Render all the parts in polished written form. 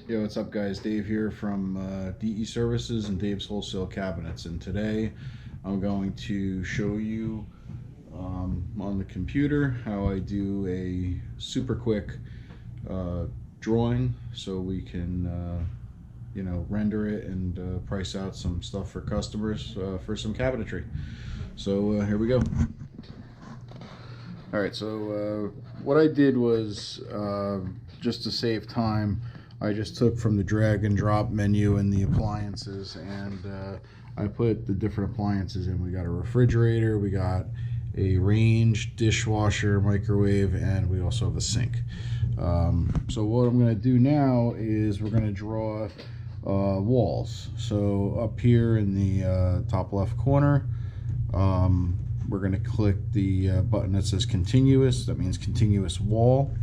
Yo, what's up, guys? Dave here from DE Services and Dave's Wholesale Cabinets, and today I'm going to show you on the computer how I do a super quick drawing so we can render it and price out some stuff for customers for some cabinetry. So here we go. Alright, so what I did was just to save time, I just took from the drag and drop menu in the appliances, and I put the different appliances in. We got a refrigerator, we got a range, dishwasher, microwave, and we also have a sink. So what I'm going to do now is we're going to draw walls. So up here in the top left corner, we're going to click the button that says continuous. That means continuous wall.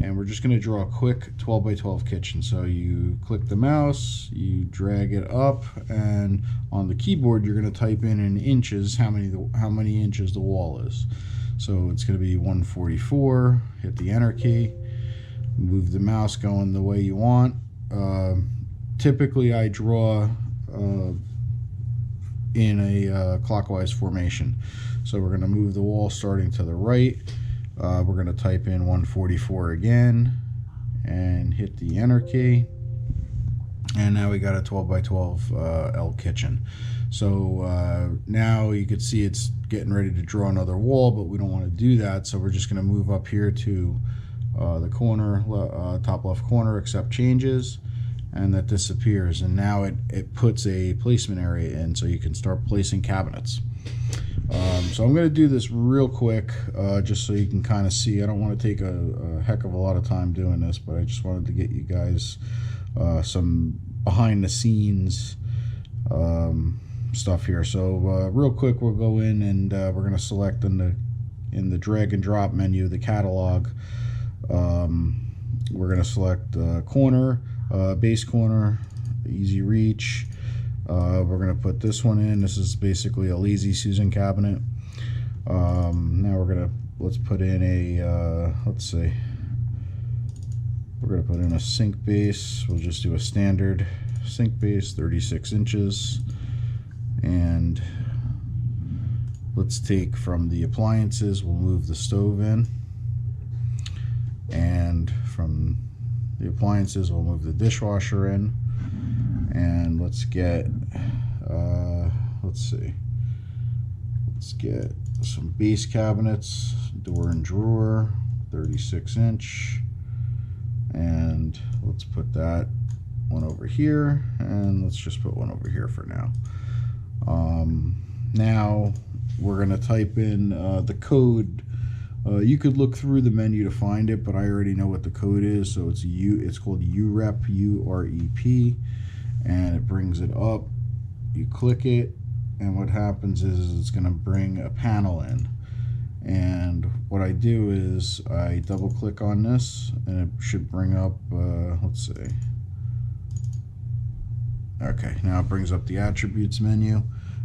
And we're just going to draw a quick 12 by 12 kitchen. So you click the mouse, you drag it up, and on the keyboard you're going to type in inches how many inches the wall is. So it's going to be 144. Hit the enter key, move the mouse going the way you want. Typically I draw in a clockwise formation. So we're going to move the wall starting to the right. We're going to type in 144 again and hit the enter key, and now we got a 12 by 12 L kitchen. So now you can see it's getting ready to draw another wall, but we don't want to do that, so we're just going to move up here to the corner, top left corner, accept changes, and that disappears, and now it puts a placement area in so you can start placing cabinets. So I'm going to do this real quick just so you can kind of see. I don't want to take a heck of a lot of time doing this, but I just wanted to get you guys some behind the scenes stuff here. So real quick, we'll go in and we're going to select in the drag and drop menu the catalog. We're going to select corner, base corner, easy reach. We're going to put this one in. This is basically a lazy Susan cabinet. Now let's put in a, let's see, we're going to put in a sink base. We'll just do a standard sink base, 36 inches. And let's take from the appliances, we'll move the stove in. And from the appliances, we'll move the dishwasher in. And let's get, let's get some base cabinets, door and drawer, 36 inch. And let's put that one over here, and let's just put one over here for now. Now we're going to type in the code. You could look through the menu to find it, but I already know what the code is, so it's called UREP, UREP. And it brings it up. You click it, and what happens is it's going to bring a panel in. And what I do is I double click on this, and it should bring up, let's see. Okay, now it brings up the attributes menu,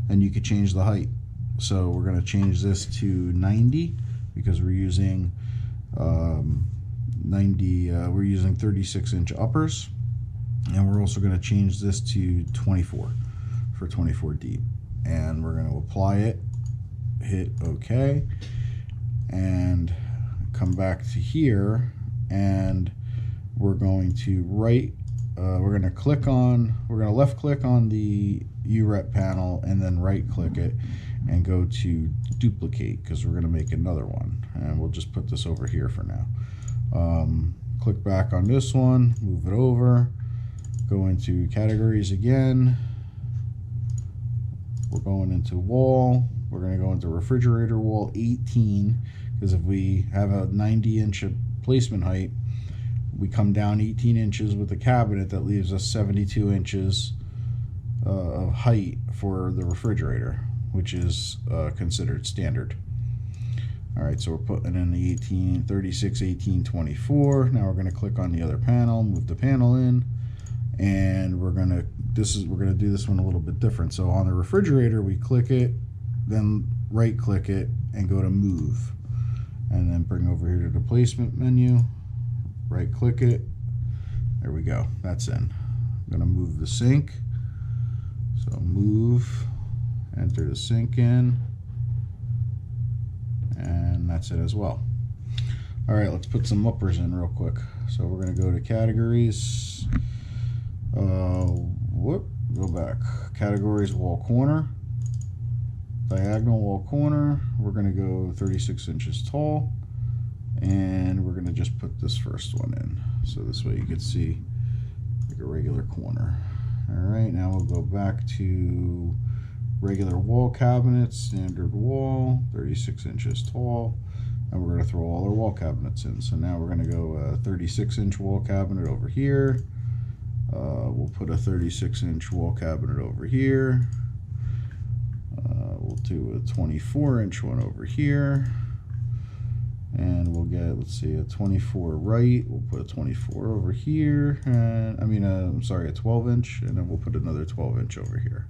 and you could change the height. So we're going to change this to 90 because we're using 36 inch uppers. And we're also going to change this to 24 for 24 deep. And we're going to apply it, hit OK, and come back to here, and we're going to we're going to left click on the UREP panel and then right click it and go to duplicate, because we're going to make another one, and we'll just put this over here for now. Click back on this one, move it over. Go into categories again. We're going into wall. We're going to go into refrigerator wall 18, because if we have a 90-inch placement height, we come down 18 inches with the cabinet. That leaves us 72 inches of height for the refrigerator, which is considered standard. All right, so we're putting in the 18, 36, 18, 24. Now we're going to click on the other panel, move the panel in. And we're gonna do this one a little bit different. So on the refrigerator, we click it, then right click it and go to move, and then bring over here to the placement menu, right click it, There we go, that's in. I'm gonna move the sink. So move, enter the sink in, and that's it as well. All right, let's put some uppers in real quick. So we're gonna go to categories. Go back. Categories, wall corner. Diagonal wall corner. We're gonna go 36 inches tall. And we're gonna just put this first one in. So this way you can see like a regular corner. All right, now we'll go back to regular wall cabinets, standard wall, 36 inches tall. And we're gonna throw all our wall cabinets in. So now we're gonna go a 36-inch wall cabinet over here. We'll put a 36-inch wall cabinet over here. We'll do a 24-inch one over here. And we'll get, let's see, a 24 right. We'll put a 24 over here. And I'm sorry, a 12-inch. And then we'll put another 12-inch over here.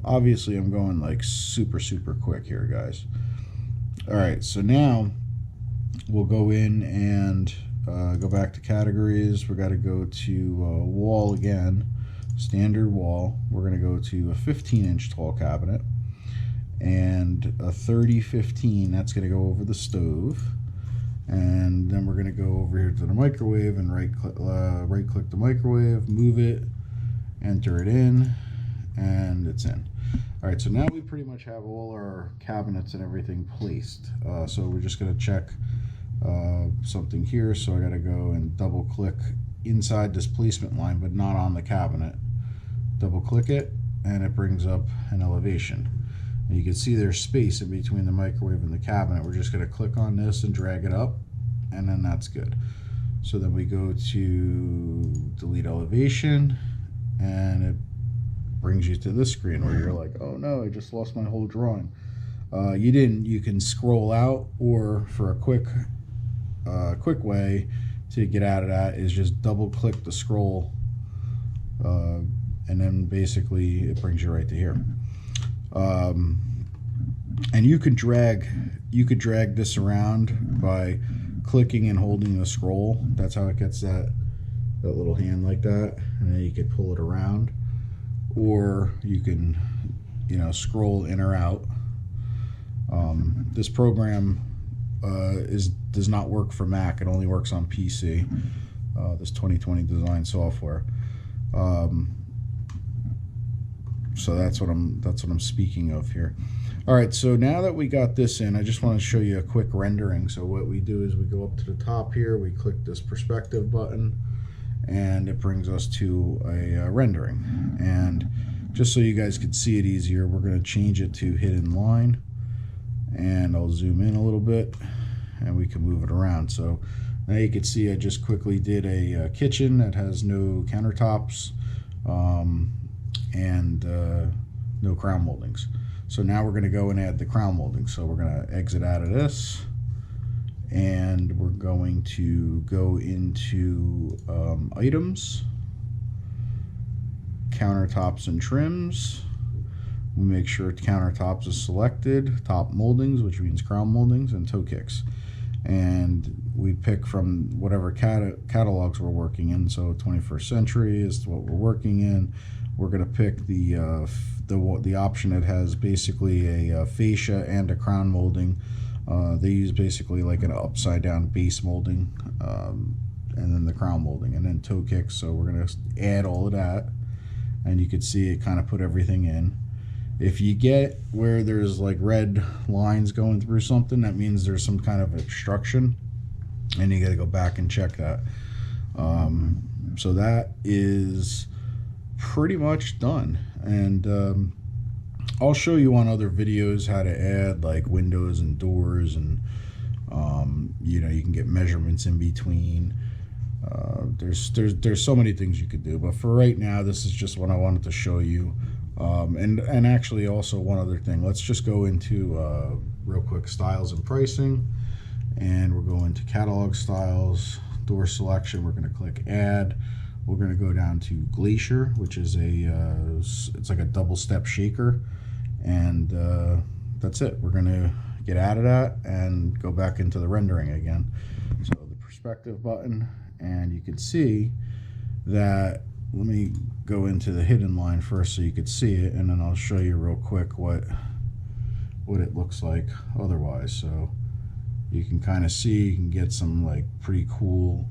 Obviously, I'm going like super quick here, guys. All right, so now we'll go in and go back to categories. We got to go to wall again, standard wall. We're going to go to a 15-inch tall cabinet and a 30-15. That's going to go over the stove, and then we're going to go over here to the microwave and right click the microwave, move it, enter it in, and it's in. All right, so now we pretty much have all our cabinets and everything placed. So we're just going to check something here. So I got to go and double click inside this placement line, but not on the cabinet. Double click it, and it brings up an elevation. And you can see there's space in between the microwave and the cabinet. We're just going to click on this and drag it up, and then that's good. So then we go to delete elevation, and it brings you to this screen where you're like, oh no, I just lost my whole drawing. You didn't. You can scroll out, or for a quick way to get out of that is just double click the scroll, and then basically it brings you right to here. And you could drag this around by clicking and holding the scroll. That's how it gets that little hand like that, and then you could pull it around, or you can scroll in or out. This program does not work for Mac. It only works on PC. This 2020 design software. So that's what I'm speaking of here. All right, so now that we got this in, I just want to show you a quick rendering. So what we do is we go up to the top here, we click this perspective button, and it brings us to a rendering. And just so you guys can see it easier, we're going to change it to hidden line, and I'll zoom in a little bit, and we can move it around. So now you can see I just quickly did a kitchen that has no countertops and no crown moldings. So now we're going to go and add the crown molding. So we're going to exit out of this, and we're going to go into items, countertops and trims. We make sure countertops is selected, top moldings, which means crown moldings, and toe kicks. And we pick from whatever catalogs we're working in. So 21st century is what we're working in. We're going to pick the option that has basically a fascia and a crown molding. They use basically like an upside down base molding, and then the crown molding, and then toe kicks. So we're going to add all of that, and you can see it kind of put everything in. If you get where there's like red lines going through something, that means there's some kind of obstruction, and you got to go back and check that. So that is pretty much done, and I'll show you on other videos how to add like windows and doors, and you can get measurements in between. There's so many things you could do, but for right now, this is just what I wanted to show you. And actually also one other thing, let's just go into real quick styles and pricing, and we're going to catalog styles, door selection. We're going to click add. We're going to go down to Glacier, which is it's like a double step shaker, and that's it. We're going to get out of that and go back into the rendering again. So the perspective button, and you can see that, let me go into the hidden line first so you could see it, and then I'll show you real quick what it looks like otherwise. So you can kind of see, you can get some like pretty cool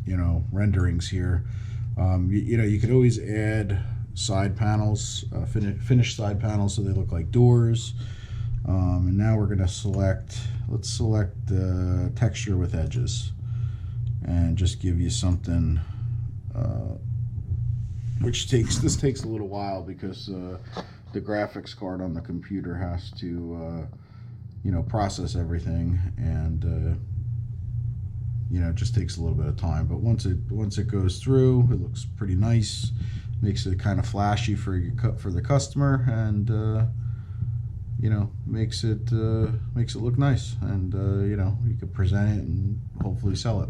you know, renderings here. You know, you could always add side panels, finished side panels, so they look like doors. And now we're going to select, let's select texture with edges, and just give you something which this takes a little while because the graphics card on the computer has to you know, process everything, and you know, it just takes a little bit of time. But once it goes through, it looks pretty nice, makes it kind of flashy for the customer, and you know, makes it look nice, and you know, you can present it and hopefully sell it.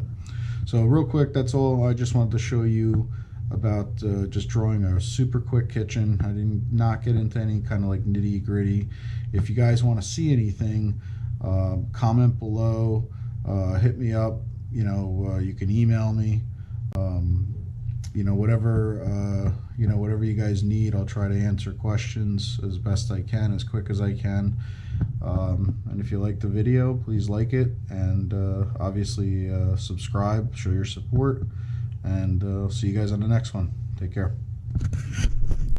So real quick, that's all I just wanted to show you about just drawing a super quick kitchen. I did not get into any kind of like nitty gritty. If you guys want to see anything, comment below, hit me up, you know, you can email me, you know, whatever you guys need. I'll try to answer questions as best I can, as quick as I can. And if you like the video, please like it, and obviously subscribe, show your support, and I'll see you guys on the next one. Take care.